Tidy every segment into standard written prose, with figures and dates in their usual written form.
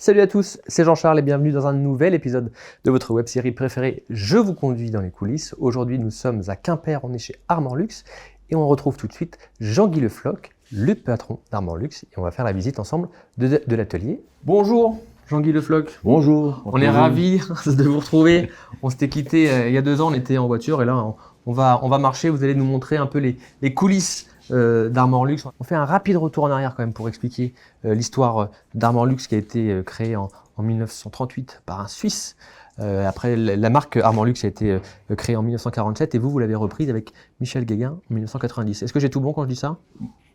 Salut à tous, c'est Jean-Charles et bienvenue dans un nouvel épisode de votre web-série préférée Je vous conduis dans les coulisses. Aujourd'hui, nous sommes à Quimper, on est chez Armor Luxe et on retrouve tout de suite Jean-Guy Le Floch, le patron d'Armor Luxe, et on va faire la visite ensemble de l'atelier. Bonjour Jean-Guy Le Floch. Bonjour. On est ravis de vous retrouver. On s'était quitté il y a 2 ans, on était en voiture et là on va marcher. Vous allez nous montrer un peu les coulisses d'Armor Luxe. On fait un rapide retour en arrière quand même pour expliquer l'histoire d'Armor Luxe qui a été créée en 1938 par un Suisse. Après, la marque Armor Luxe a été créée en 1947 et vous l'avez reprise avec Michel Guéguin en 1990. Est-ce que j'ai tout bon quand je dis ça?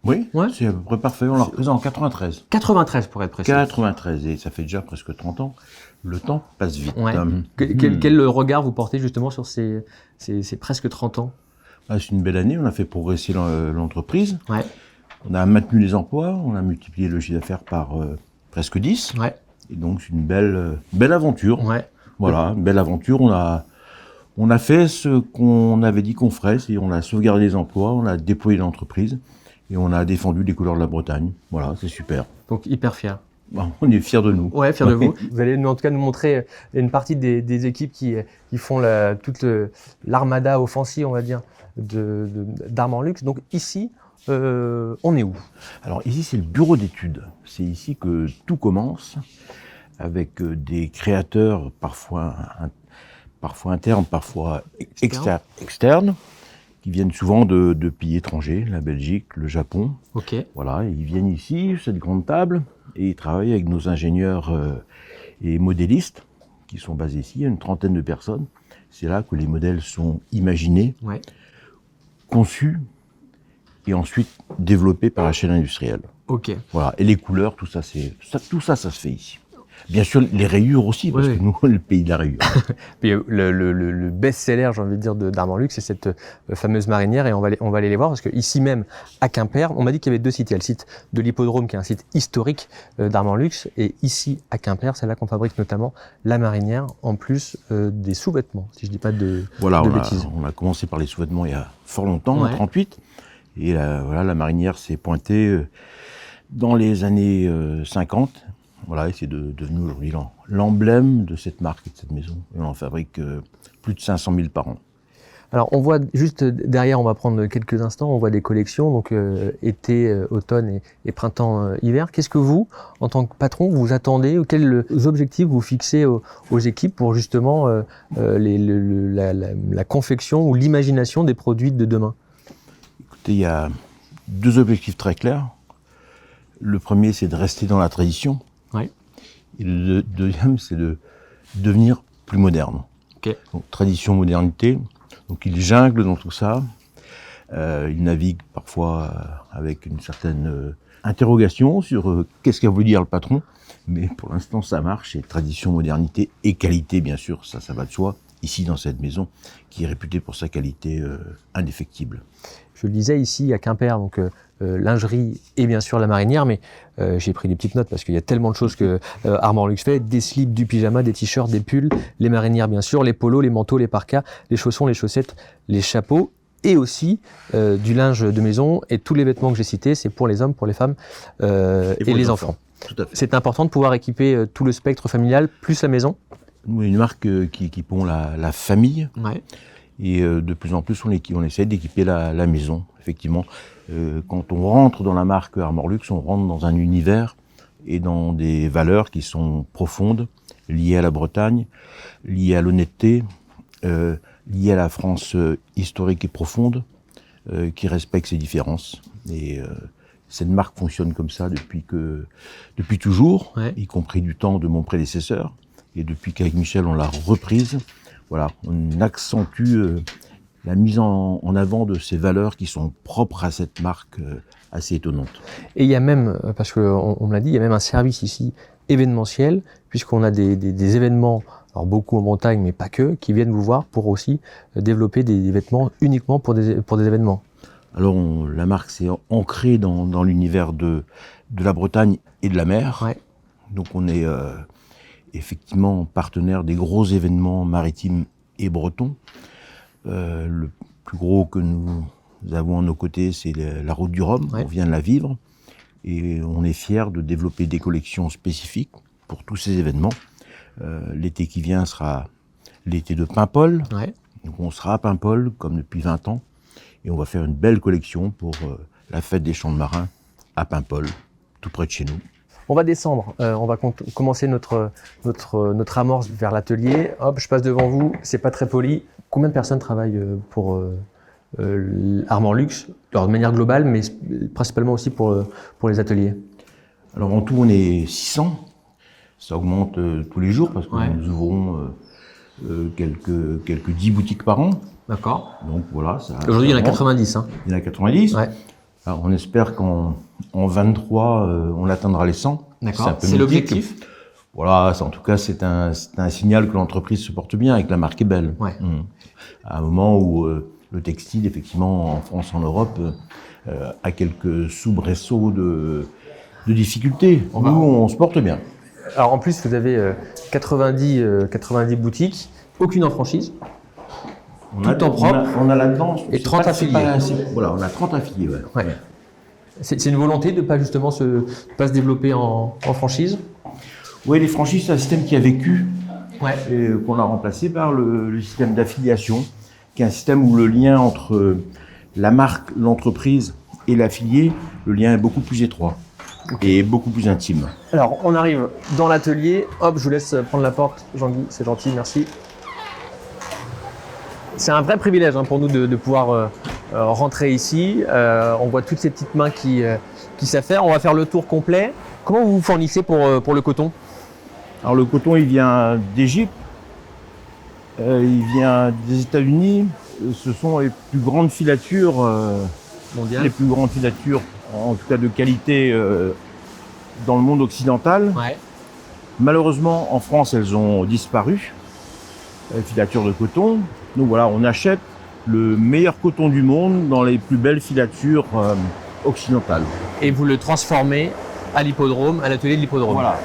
Oui, ouais, c'est à peu près parfait. On l'a reprise en 93. 93 pour être précis. 93, et ça fait déjà presque 30 ans. Le temps passe vite. Ouais. Quel regard vous portez justement sur ces presque 30 ans? C'est une belle année, on a fait progresser l'entreprise. Ouais. On a maintenu les emplois, on a multiplié le chiffre d'affaires par presque 10. Ouais. Et donc c'est une belle aventure. Ouais. Voilà, une belle aventure. On a fait ce qu'on avait dit qu'on ferait, c'est on a sauvegardé les emplois, on a déployé l'entreprise et on a défendu les couleurs de la Bretagne. Voilà, c'est super. Donc hyper fier. On est fiers de nous. Ouais, fiers de vous. Vous allez en tout cas nous montrer une partie des équipes qui font toute l'armada offensive, on va dire, d'Armor Luxe. Donc ici, on est où? Alors ici, c'est le bureau d'études. C'est ici que tout commence, avec des créateurs parfois internes, parfois externes, qui viennent souvent de pays étrangers, la Belgique, le Japon. Ok. Voilà, ils viennent ici, cette grande table, et ils travaillent avec nos ingénieurs et modélistes, qui sont basés ici, il y a une 30aine de personnes. C'est là que les modèles sont imaginés, ouais, conçus, et ensuite développés par la chaîne industrielle. Ok. Voilà, et les couleurs, tout ça se fait ici. Bien sûr, les rayures aussi, parce que nous, on est le pays de la rayure. Puis le best-seller, j'ai envie de dire, d'Armor Luxe, c'est cette fameuse marinière, et on va aller les voir, parce que ici même, à Quimper, on m'a dit qu'il y avait 2 sites. Il y a le site de l'Hippodrome, qui est un site historique d'Armor Luxe, et ici, à Quimper, c'est là qu'on fabrique notamment la marinière, en plus des sous-vêtements, si je ne dis pas de bêtises. On a commencé par les sous-vêtements il y a fort longtemps, en 38, et la marinière s'est pointée dans les années 50. Voilà, et c'est devenu aujourd'hui l'emblème de cette marque et de cette maison. Et on en fabrique plus de 500 000 par an. Alors on voit juste derrière, on va prendre quelques instants, on voit des collections, donc été, automne et printemps, hiver. Qu'est-ce que vous, en tant que patron, vous attendez, ou quels objectifs vous fixez aux équipes pour justement la confection ou l'imagination des produits de demain? Écoutez, il y a 2 objectifs très clairs. Le premier, c'est de rester dans la tradition. Ouais. Et le deuxième, c'est de devenir plus moderne. Okay. Donc, tradition, modernité. Donc, il jungle dans tout ça. Il navigue parfois avec une certaine interrogation sur qu'est-ce qu'a voulu dire le patron. Mais pour l'instant, ça marche. Et tradition, modernité et qualité, bien sûr, ça va de soi. Ici, dans cette maison, qui est réputée pour sa qualité indéfectible. Je le disais, ici, à Quimper, donc lingerie et bien sûr la marinière, mais j'ai pris des petites notes parce qu'il y a tellement de choses que Armor Luxe fait, des slips, du pyjama, des t-shirts, des pulls, les marinières bien sûr, les polos, les manteaux, les parkas, les chaussons, les chaussettes, les chapeaux, et aussi du linge de maison, et tous les vêtements que j'ai cités, c'est pour les hommes, pour les femmes et les enfants. Tout à fait. C'est important de pouvoir équiper tout le spectre familial, plus la maison. Nous, une marque qui équipons la famille. Ouais. Et de plus en plus, on essaie d'équiper la maison, effectivement. Quand on rentre dans la marque Armor Luxe, on rentre dans un univers et dans des valeurs qui sont profondes, liées à la Bretagne, liées à l'honnêteté, liées à la France historique et profonde, qui respecte ses différences. Et cette marque fonctionne comme ça depuis toujours, y compris du temps de mon prédécesseur. Et depuis qu'avec Michel, on l'a reprise, voilà, on accentue la mise en avant de ces valeurs qui sont propres à cette marque assez étonnante. Et il y a même, parce qu'on me l'a dit, il y a même un service ici événementiel, puisqu'on a des événements, alors beaucoup en Bretagne, mais pas que, qui viennent vous voir pour aussi développer des vêtements uniquement pour des événements. Alors la marque s'est ancrée dans l'univers de la Bretagne et de la mer. Ouais. Donc on est effectivement partenaire des gros événements maritimes et bretons. Le plus gros que nous avons à nos côtés, c'est la Route du Rhum. On vient de la vivre et on est fiers de développer des collections spécifiques pour tous ces événements. L'été qui vient sera l'été de Paimpol. Ouais. Donc on sera à Paimpol, comme depuis 20 ans, et on va faire une belle collection pour la fête des champs de marins à Paimpol, tout près de chez nous. On va descendre, on va commencer notre amorce vers l'atelier. Hop, je passe devant vous, c'est pas très poli. Combien de personnes travaillent pour Armor Luxe, alors de manière globale, mais principalement aussi pour les ateliers? Alors en tout, on est 600. Ça augmente tous les jours parce que Ouais. nous ouvrons quelques 10 boutiques par an. D'accord. Donc voilà. Aujourd'hui, il y en a ça augmente. 90. Hein. Il y en a 90. Ouais. Alors on espère qu'en 23, on atteindra les 100. D'accord. un peu C'est mythique. l'objectif. Voilà, en tout cas, c'est un signal que l'entreprise se porte bien et que la marque est belle. Ouais. À un moment où le textile, effectivement, en France, en Europe, a quelques soubresauts de difficultés. Nous, on se porte bien. Alors en plus, vous avez 90 boutiques, aucune en franchise. Tout en propre. On a là-dedans. Et 30 affiliés. Voilà, on a 30 affiliés. Ouais. Ouais. C'est une volonté de ne pas justement pas se développer en franchise. Oui, les franchises, c'est un système qui a vécu, Ouais. et qu'on a remplacé par le système d'affiliation, qui est un système où le lien entre la marque, l'entreprise et l'affilié, le lien est beaucoup plus étroit et beaucoup plus intime. Alors, on arrive dans l'atelier. Hop, je vous laisse prendre la porte, Jean-Guy, c'est gentil, merci. C'est un vrai privilège pour nous de pouvoir rentrer ici. On voit toutes ces petites mains qui s'affairent. On va faire le tour complet. Comment vous vous fournissez pour le coton? Alors le coton, il vient d'Égypte, il vient des États-Unis. Ce sont les plus grandes filatures, Mondial. les plus grandes filatures, en tout cas de qualité, dans le monde occidental. Ouais. Malheureusement, en France, elles ont disparu, les filatures de coton. Donc voilà, on achète le meilleur coton du monde dans les plus belles filatures occidentales. Et vous le transformez à l'hippodrome, à l'atelier de l'hippodrome. Voilà.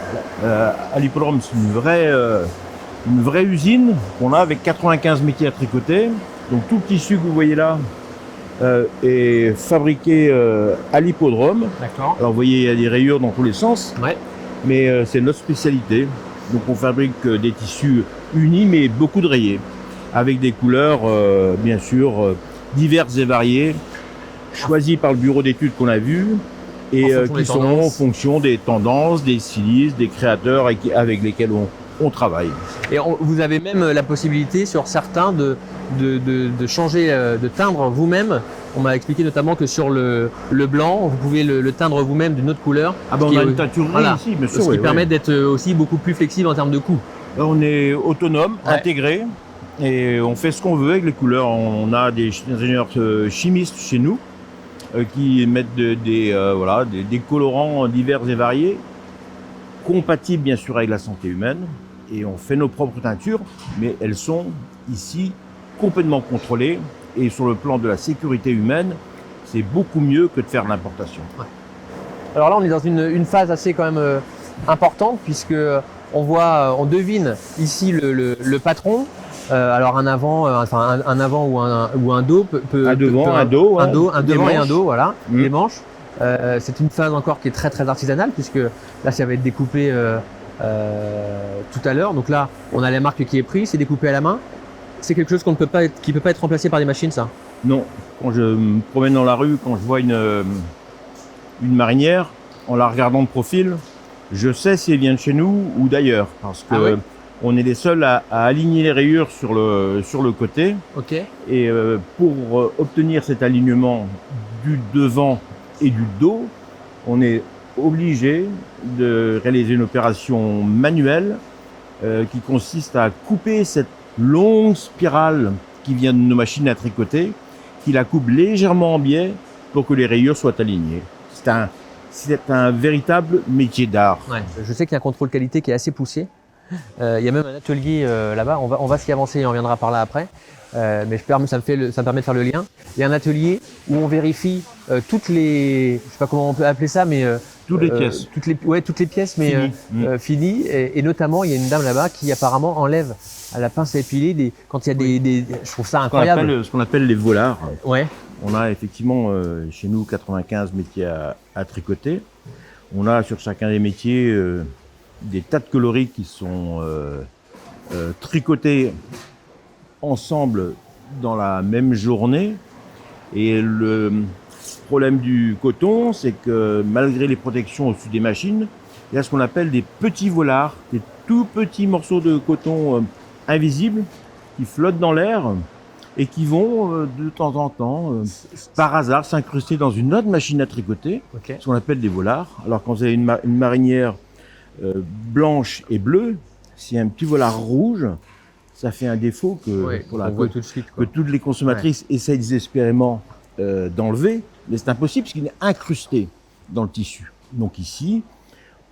À l'hippodrome, c'est une vraie usine qu'on a avec 95 métiers à tricoter. Donc tout le tissu que vous voyez là est fabriqué à l'hippodrome. D'accord. Alors vous voyez, il y a des rayures dans tous les sens, Ouais. mais c'est notre spécialité. Donc on fabrique des tissus unis, mais beaucoup de rayés, avec des couleurs, bien sûr, diverses et variées, choisies par le bureau d'études qu'on a vu, et qui sont en fonction des tendances, des stylistes, des créateurs avec lesquels on travaille. Et vous avez même la possibilité sur certains de changer, de teindre vous-même. On m'a expliqué notamment que sur le blanc, vous pouvez le teindre vous-même d'une autre couleur. Ah ben on a une teinturerie ici, bien sûr. Ce qui permet d'être aussi beaucoup plus flexible en termes de coût. On est autonome, intégré, et on fait ce qu'on veut avec les couleurs. On a des ingénieurs chimistes chez nous qui mettent des colorants divers et variés, compatibles bien sûr avec la santé humaine. Et on fait nos propres teintures, mais elles sont ici complètement contrôlées. Et sur le plan de la sécurité humaine, c'est beaucoup mieux que de faire l'importation. Ouais. Alors là, on est dans une phase assez quand même importante, puisque on devine ici le patron. Alors un avant, un avant ou un dos un devant, un dos, un devant et un dos, voilà, Mmh. les manches. C'est une phase encore qui est très très artisanale, puisque là ça va être découpé tout à l'heure. Donc là, on a la marque qui est prise, c'est découpé à la main. C'est quelque chose qui peut pas être remplacé par des machines, ça? Non. Quand je me promène dans la rue, quand je vois une marinière, en la regardant de profil, je sais si elle vient de chez nous ou d'ailleurs, parce que on est les seuls à aligner les rayures sur le côté. Ok. Et pour obtenir cet alignement du devant et du dos, on est obligé de réaliser une opération manuelle qui consiste à couper cette longue spirale qui vient de nos machines à tricoter, qui la coupe légèrement en biais pour que les rayures soient alignées. C'est un véritable métier d'art. Ouais. Je sais qu'il y a un contrôle qualité qui est assez poussé. Il y a même un atelier là-bas, on va s'y avancer et on reviendra par là après. Mais ça me permet de faire le lien. Il y a un atelier où on vérifie toutes les, je sais pas comment on peut appeler ça, mais toutes les pièces. Toutes les pièces, mais finies. Et notamment, il y a une dame là-bas qui apparemment enlève à la pince à épiler quand il y a des. Je trouve ça incroyable. Ce qu'on appelle les volards. Ouais. On a effectivement chez nous 95 métiers à tricoter. On a sur chacun des métiers des tas de coloris qui sont tricotés ensemble dans la même journée. Et le problème du coton, c'est que malgré les protections au-dessus des machines, il y a ce qu'on appelle des petits volards, des tout petits morceaux de coton invisibles qui flottent dans l'air et qui vont de temps en temps, par hasard, s'incruster dans une autre machine à tricoter, ce qu'on appelle des volards. Alors quand vous avez une marinière blanche et bleue, s'il y a un petit volard rouge, ça fait un défaut que, que toutes les consommatrices essayent désespérément d'enlever, mais c'est impossible parce qu'il est incrusté dans le tissu. Donc ici,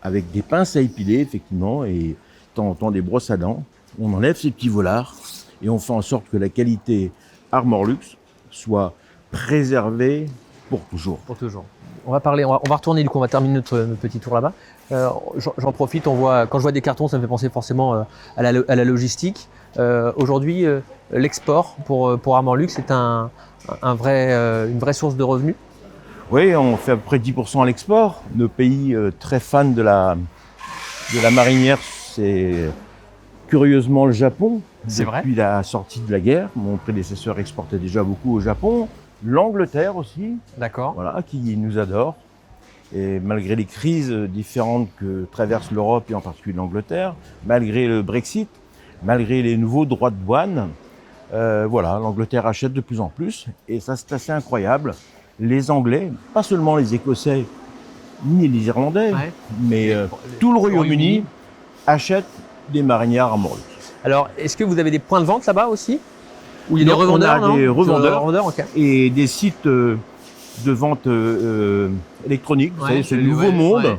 avec des pinces à épiler, effectivement, et de temps en temps des brosses à dents, on enlève ces petits volards et on fait en sorte que la qualité Armorlux soit préservée pour toujours. Pour toujours. On va retourner, du coup, on va terminer notre petit tour là-bas. J'en profite, quand je vois des cartons, ça me fait penser forcément à la logistique. Aujourd'hui, l'export pour Armorlux est une vraie source de revenus. Oui, on fait à peu près 10% à l'export. Nos pays très fans de la marinière, c'est curieusement le Japon. C'est vrai. Depuis la sortie de la guerre, mon prédécesseur exportait déjà beaucoup au Japon. L'Angleterre aussi, d'accord, voilà, qui nous adore. Et malgré les crises différentes que traverse l'Europe et en particulier l'Angleterre, malgré le Brexit, malgré les nouveaux droits de douane, voilà, l'Angleterre achète de plus en plus. Et ça, c'est assez incroyable. Les Anglais, pas seulement les Écossais ni les Irlandais, mais tout le Royaume-Uni achète des marinières Armorlux. Alors, est-ce que vous avez des points de vente là-bas aussi? Où il y a des revendeurs, on a des revendeurs okay. Et des sites de vente électronique. Vous savez, ce nouveau monde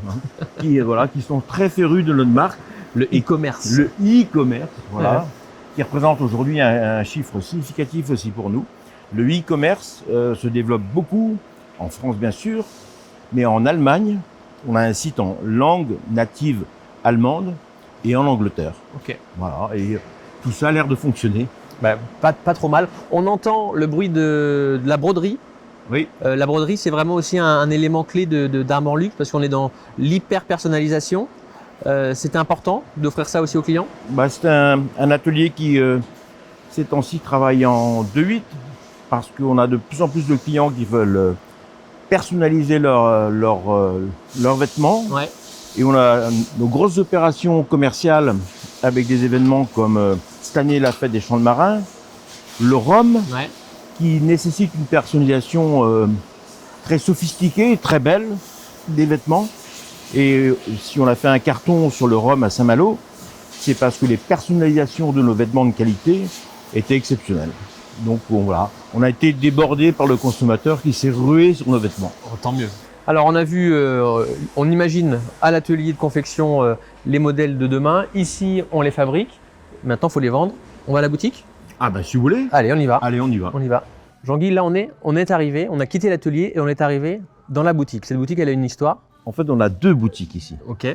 qui sont très férus de notre marque. Le e-commerce. Le e-commerce, voilà, qui représente aujourd'hui un chiffre significatif aussi pour nous. Le e-commerce se développe beaucoup, en France bien sûr, mais en Allemagne, on a un site en langue native allemande et en Angleterre. Ok. Voilà, et tout ça a l'air de fonctionner. Bah, pas trop mal. On entend le bruit de la broderie. Oui. La broderie, c'est vraiment aussi un élément clé d'Armorlux parce qu'on est dans l'hyper-personnalisation. C'était important d'offrir ça aussi aux clients? Bah, c'est un atelier qui, ces temps-ci, travaille en 2-8 parce qu'on a de plus en plus de clients qui veulent personnaliser leurs vêtements. Ouais. Et on a nos grosses opérations commerciales avec des événements comme cette année la fête des champs de marins, le rhum, qui nécessite une personnalisation très sophistiquée, très belle des vêtements. Et si on a fait un carton sur le rhum à Saint-Malo, c'est parce que les personnalisations de nos vêtements de qualité étaient exceptionnelles. Donc voilà, on a été débordé par le consommateur qui s'est rué sur nos vêtements. Oh, tant mieux. Alors on a vu, on imagine à l'atelier de confection les modèles de demain. Ici, on les fabrique. Maintenant, il faut les vendre. On va à la boutique? Ah ben si vous voulez. Allez, on y va. Allez, on y va. On y va. Jean-Guy, là on est arrivé, on a quitté l'atelier et on est arrivé dans la boutique. Cette boutique, elle a une histoire. En fait, on a deux boutiques ici. Ok.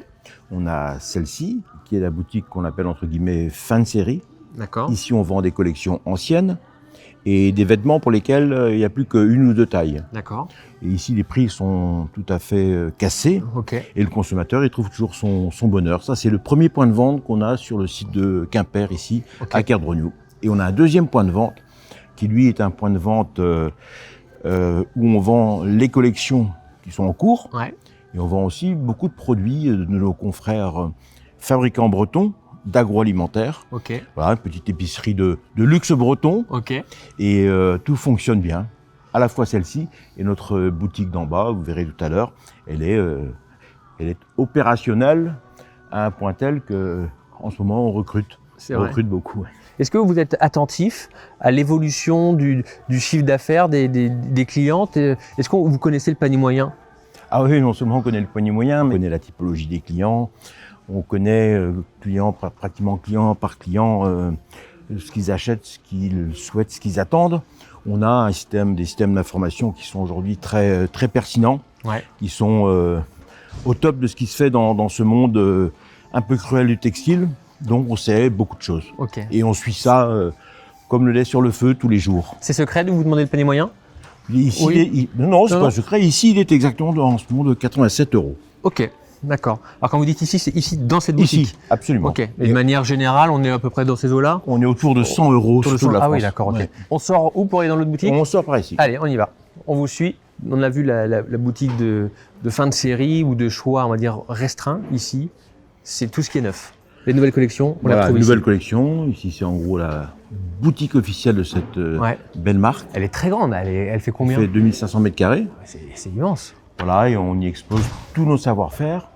On a celle-ci, qui est la boutique qu'on appelle entre guillemets fin de série. D'accord. Ici, on vend des collections anciennes et des vêtements pour lesquels il n'y a plus qu'une ou deux tailles. D'accord. Et ici, les prix sont tout à fait cassés. Ok. Et le consommateur, il trouve toujours son bonheur. Ça, c'est le premier point de vente qu'on a sur le site de Quimper, ici, à Kerdrognou. Et on a un deuxième point de vente, qui lui est un point de vente où on vend les collections qui sont en cours. Ouais. Et on vend aussi beaucoup de produits de nos confrères fabricants bretons d'agroalimentaire. Ok. Voilà, une petite épicerie de luxe breton. Ok. Et tout fonctionne bien. À la fois celle-ci et notre boutique d'en bas, vous verrez tout à l'heure, elle est opérationnelle à un point tel que en ce moment on recrute. C'est vrai. On recrute beaucoup. Ouais. Est-ce que vous êtes attentif à l'évolution du chiffre d'affaires des clientes? Est-ce que vous connaissez le panier moyen? Ah oui, non seulement on connaît le panier moyen, mais on connaît la typologie des clients. On connaît pratiquement client par client ce qu'ils achètent, ce qu'ils souhaitent, ce qu'ils attendent. On a des systèmes d'information qui sont aujourd'hui très pertinents, qui sont au top de ce qui se fait dans ce monde un peu cruel du textile. Donc on sait beaucoup de choses. Okay. Et on suit ça comme le lait sur le feu tous les jours. C'est secret de vous demander le panier moyen? Ici, non, c'est pas secret. Ici, il est exactement en ce moment de 87 €. Ok. D'accord. Alors quand vous dites ici, c'est ici, dans cette boutique? Ici, absolument. Ok. Et de manière générale, on est à peu près dans ces eaux-là? On est autour de 100 euros Autour de sur toute 100. la France. Ah oui, d'accord, ok. Ouais. On sort où pour aller dans l'autre boutique? On sort par ici. Allez, on y va. On vous suit. On a vu la boutique de fin de série ou de choix, on va dire, restreint. Ici, c'est tout ce qui est neuf. Les nouvelles collections, on les Voilà, retrouve nouvelle ici. collection. Ici, c'est en gros la boutique officielle de cette Ouais. belle marque. Elle est très grande. Elle fait On combien? fait 2500 mètres carrés. C'est immense. Voilà, et on y expose tous nos savoir-faire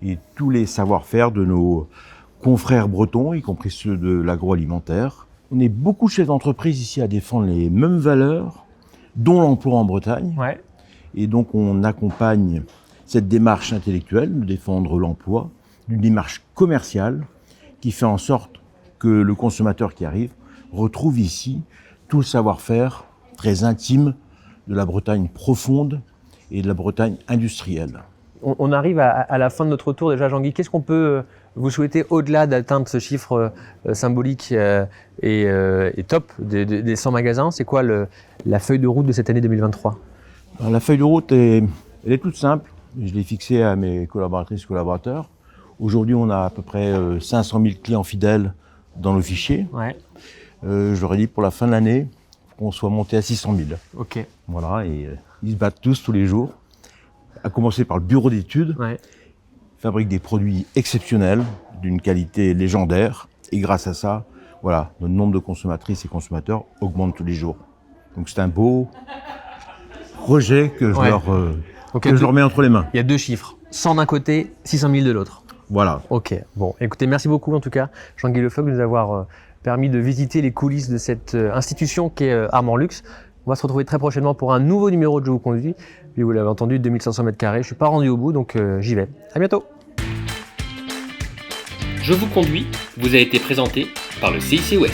et tous les savoir-faire de nos confrères bretons, y compris ceux de l'agroalimentaire. On est beaucoup de chefs d'entreprise ici à défendre les mêmes valeurs, dont l'emploi en Bretagne. Ouais. Et donc on accompagne cette démarche intellectuelle de défendre l'emploi, d'une démarche commerciale qui fait en sorte que le consommateur qui arrive retrouve ici tout le savoir-faire très intime de la Bretagne profonde et de la Bretagne industrielle. On arrive à la fin de notre tour déjà, Jean-Guy. Qu'est-ce qu'on peut vous souhaiter au-delà d'atteindre ce chiffre symbolique et top des 100 magasins? C'est quoi la feuille de route de cette année 2023? Alors, la feuille de route, elle est toute simple. Je l'ai fixée à mes collaboratrices et collaborateurs. Aujourd'hui, on a à peu près 500 000 clients fidèles dans nos fichiers. Ouais. Je leur ai dit pour la fin de l'année qu'on soit monté à 600 000. Ok. Voilà, et ils se battent tous les jours. À commencer par le bureau d'études, Ouais. fabrique des produits exceptionnels, d'une qualité légendaire. Et grâce à ça, voilà, notre nombre de consommatrices et consommateurs augmente tous les jours. Donc c'est un beau projet que je Ouais. Donc, je leur mets entre les mains. il y a deux chiffres. 100 d'un côté, 600 000 de l'autre. Voilà. Ok. Bon, écoutez, merci beaucoup en tout cas, Jean-Guy Lefebvre, de nous avoir permis de visiter les coulisses de cette institution qu'est Armor Luxe. On va se retrouver très prochainement pour un nouveau numéro de Je vous conduis. Puis vous l'avez entendu, 2500 mètres carrés. Je suis pas rendu au bout, donc j'y vais. À bientôt. Je vous conduis vous a été présenté par le CIC Ouest.